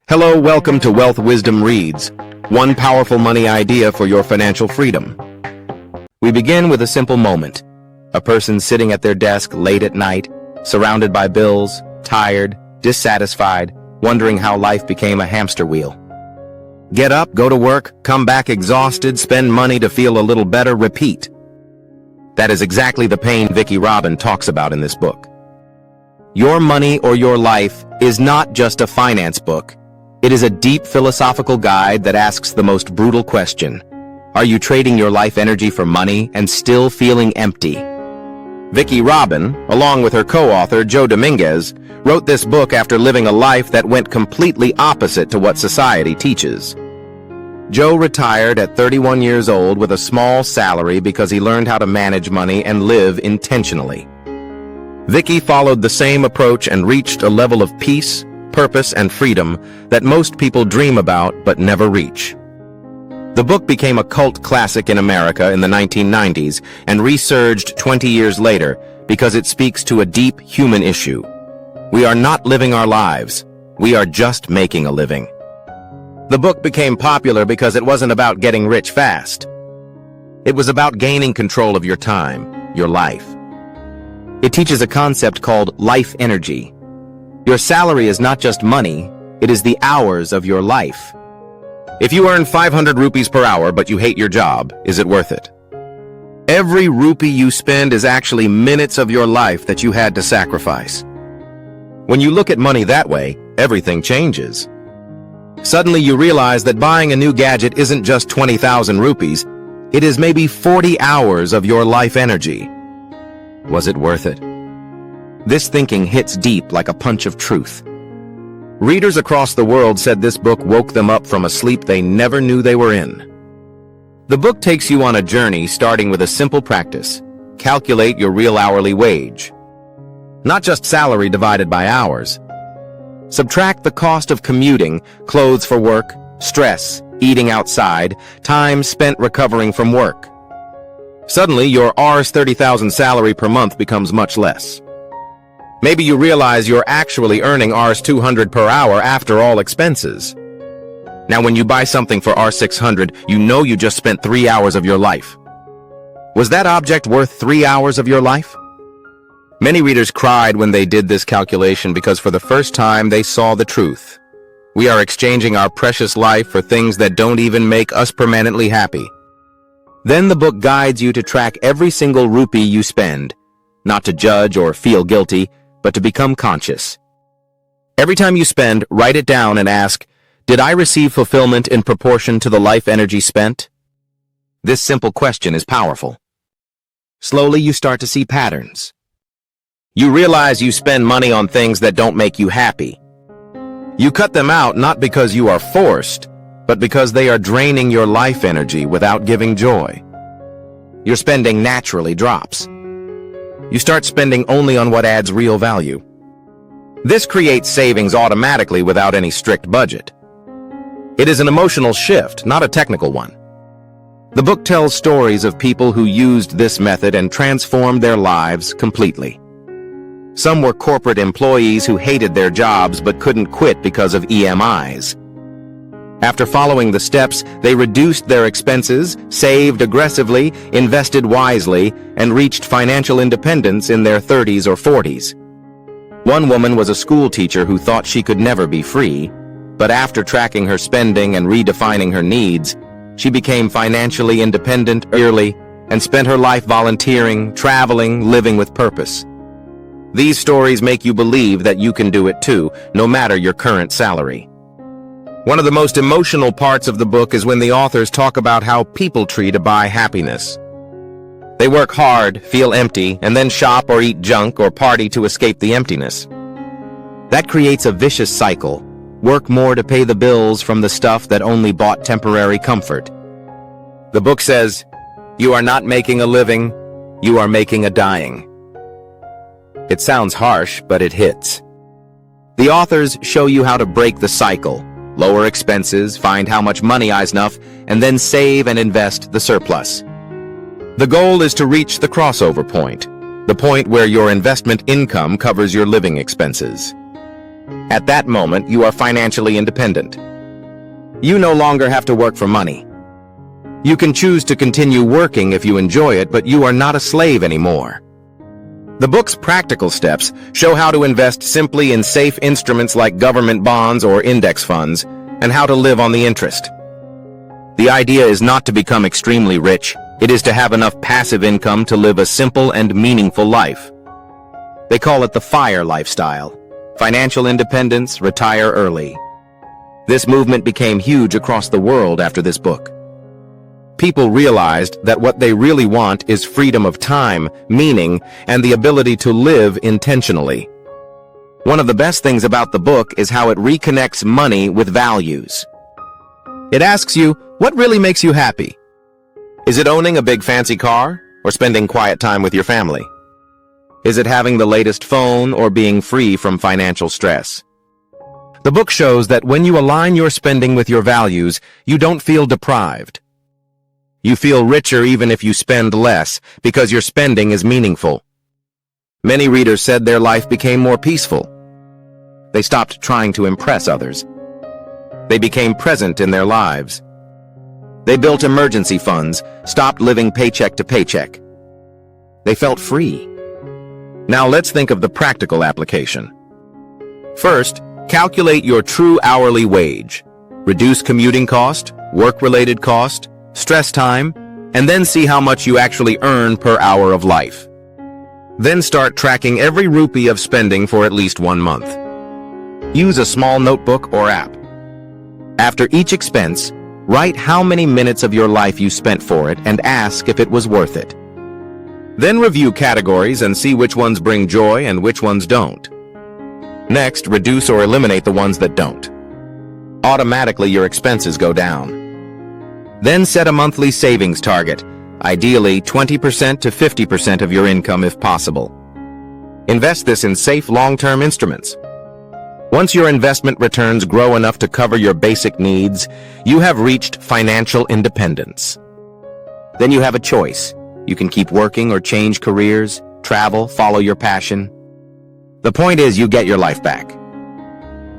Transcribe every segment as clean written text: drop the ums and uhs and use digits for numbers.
Hello, welcome to Wealth Wisdom Reads, one powerful money idea for your financial freedom. We begin with a simple moment. A person sitting at their desk late at night, surrounded by bills, tired, dissatisfied, wondering how life became a hamster wheel. Get up, go to work, come back exhausted, spend money to feel a little better, repeat. That is exactly the pain Vicki Robin talks about in this book. Your Money or Your Life is not just a finance book. It is a deep philosophical guide that asks the most brutal question. Are you trading your life energy for money and still feeling empty? Vicki Robin, along with her co-author Joe Dominguez, wrote this book after living a life that went completely opposite to what society teaches. Joe retired at 31 years old with a small salary because he learned how to manage money and live intentionally. Vicki followed the same approach and reached a level of peace, purpose, and freedom that most people dream about but never reach. The book became a cult classic in America in the 1990s and resurged 20 years later because it speaks to a deep human issue. We are not living our lives. We are just making a living. The book became popular because it wasn't about getting rich fast. It was about gaining control of your time, your life. It teaches a concept called life energy. Your salary is not just money, it is the hours of your life. If you earn 500 rupees per hour but you hate your job, is it worth it? Every rupee you spend is actually minutes of your life that you had to sacrifice. When you look at money that way, everything changes. Suddenly you realize that buying a new gadget isn't just 20,000 rupees, it is maybe 40 hours of your life energy. Was it worth it? This thinking hits deep like a punch of truth. Readers across the world said this book woke them up from a sleep they never knew they were in. The book takes you on a journey starting with a simple practice. Calculate your real hourly wage. Not just salary divided by hours. Subtract the cost of commuting, clothes for work, stress, eating outside, time spent recovering from work. Suddenly, your Rs 30,000 salary per month becomes much less. Maybe you realize you're actually earning Rs 200 per hour after all expenses. Now when you buy something for Rs 600, you know you just spent 3 hours of your life. Was that object worth 3 hours of your life? Many readers cried when they did this calculation because for the first time they saw the truth. We are exchanging our precious life for things that don't even make us permanently happy. Then the book guides you to track every single rupee you spend, not to judge or feel guilty, but to become conscious. Every time you spend, write it down and ask, did I receive fulfillment in proportion to the life energy spent? This simple question is powerful. Slowly you start to see patterns. You realize you spend money on things that don't make you happy. You cut them out not because you are forced, but because they are draining your life energy without giving joy. Your spending naturally drops. You start spending only on what adds real value. This creates savings automatically without any strict budget. It is an emotional shift, not a technical one. The book tells stories of people who used this method and transformed their lives completely. Some were corporate employees who hated their jobs but couldn't quit because of EMIs. After following the steps, they reduced their expenses, saved aggressively, invested wisely, and reached financial independence in their 30s or 40s. One woman was a school teacher who thought she could never be free, but after tracking her spending and redefining her needs, she became financially independent early and spent her life volunteering, traveling, living with purpose. These stories make you believe that you can do it too, no matter your current salary. One of the most emotional parts of the book is when the authors talk about how people treat to buy happiness. They work hard, feel empty, and then shop or eat junk or party to escape the emptiness. That creates a vicious cycle. Work more to pay the bills from the stuff that only bought temporary comfort. The book says, you are not making a living, you are making a dying. It sounds harsh, but it hits. The authors show you how to break the cycle. Lower expenses, find how much money is enough, and then save and invest the surplus. The goal is to reach the crossover point, the point where your investment income covers your living expenses. At that moment, you are financially independent. You no longer have to work for money. You can choose to continue working if you enjoy it, but you are not a slave anymore. The book's practical steps show how to invest simply in safe instruments like government bonds or index funds, and how to live on the interest. The idea is not to become extremely rich. It is to have enough passive income to live a simple and meaningful life. They call it the FIRE lifestyle. Financial independence, retire early. This movement became huge across the world after this book. People realized that what they really want is freedom of time, meaning, and the ability to live intentionally. One of the best things about the book is how it reconnects money with values. It asks you, what really makes you happy? Is it owning a big fancy car, or spending quiet time with your family? Is it having the latest phone, or being free from financial stress? The book shows that when you align your spending with your values, you don't feel deprived. You feel richer even if you spend less, because your spending is meaningful. Many readers said their life became more peaceful. They stopped trying to impress others. They became present in their lives. They built emergency funds, stopped living paycheck to paycheck. They felt free. Now let's think of the practical application. First, calculate your true hourly wage. Reduce commuting cost, work-related cost, stress time, and then see how much you actually earn per hour of life. Then start tracking every rupee of spending for at least 1 month. Use a small notebook or app. After each expense, write how many minutes of your life you spent for it and ask if it was worth it. Then review categories and see which ones bring joy and which ones don't. Next, reduce or eliminate the ones that don't. Automatically, your expenses go down. Then set a monthly savings target, ideally 20% to 50% of your income if possible. Invest this in safe long-term instruments. Once your investment returns grow enough to cover your basic needs, you have reached financial independence. Then you have a choice. You can keep working or change careers, travel, follow your passion. The point is you get your life back.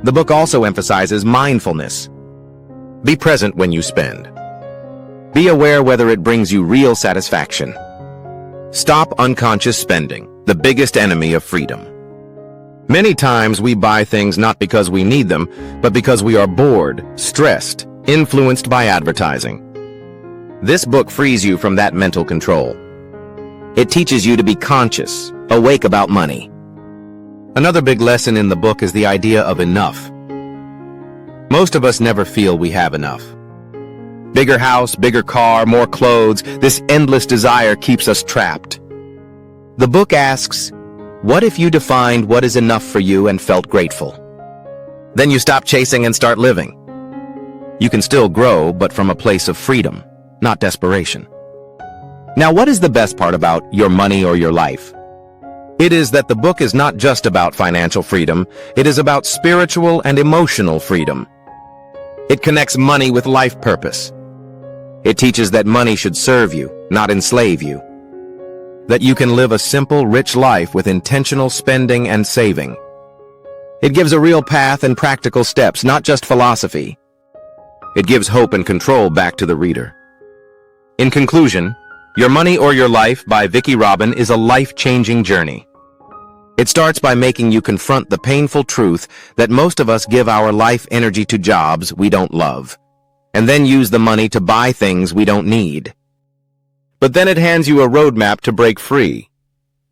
The book also emphasizes mindfulness. Be present when you spend. Be aware whether it brings you real satisfaction. Stop unconscious spending, the biggest enemy of freedom. Many times we buy things not because we need them, but because we are bored, stressed, influenced by advertising. This book frees you from that mental control. It teaches you to be conscious, awake about money. Another big lesson in the book is the idea of enough. Most of us never feel we have enough. Bigger house, bigger car, more clothes, this endless desire keeps us trapped. The book asks, what if you defined what is enough for you and felt grateful? Then you stop chasing and start living. You can still grow, but from a place of freedom, not desperation. Now, what is the best part about your money or your life? It is that the book is not just about financial freedom, it is about spiritual and emotional freedom. It connects money with life purpose. It teaches that money should serve you, not enslave you. That you can live a simple, rich life with intentional spending and saving. It gives a real path and practical steps, not just philosophy. It gives hope and control back to the reader. In conclusion, Your Money or Your Life by Vicki Robin is a life-changing journey. It starts by making you confront the painful truth that most of us give our life energy to jobs we don't love, and then use the money to buy things we don't need. But then it hands you a roadmap to break free.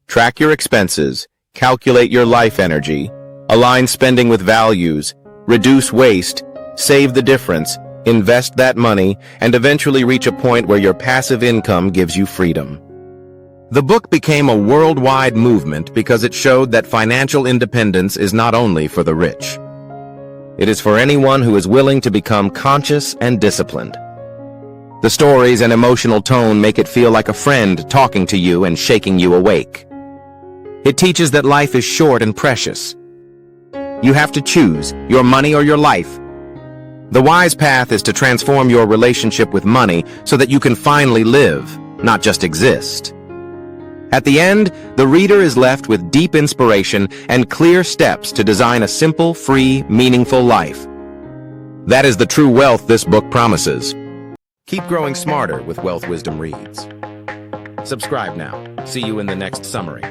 Track your expenses, calculate your life energy, align spending with values, reduce waste, save the difference, invest that money, and eventually reach a point where your passive income gives you freedom. The book became a worldwide movement because it showed that financial independence is not only for the rich. It is for anyone who is willing to become conscious and disciplined. The stories and emotional tone make it feel like a friend talking to you and shaking you awake. It teaches that life is short and precious. You have to choose your money or your life. The wise path is to transform your relationship with money so that you can finally live, not just exist. At the end, the reader is left with deep inspiration and clear steps to design a simple, free, meaningful life. That is the true wealth this book promises. Keep growing smarter with Wealth Wisdom Reads. Subscribe now. See you in the next summary.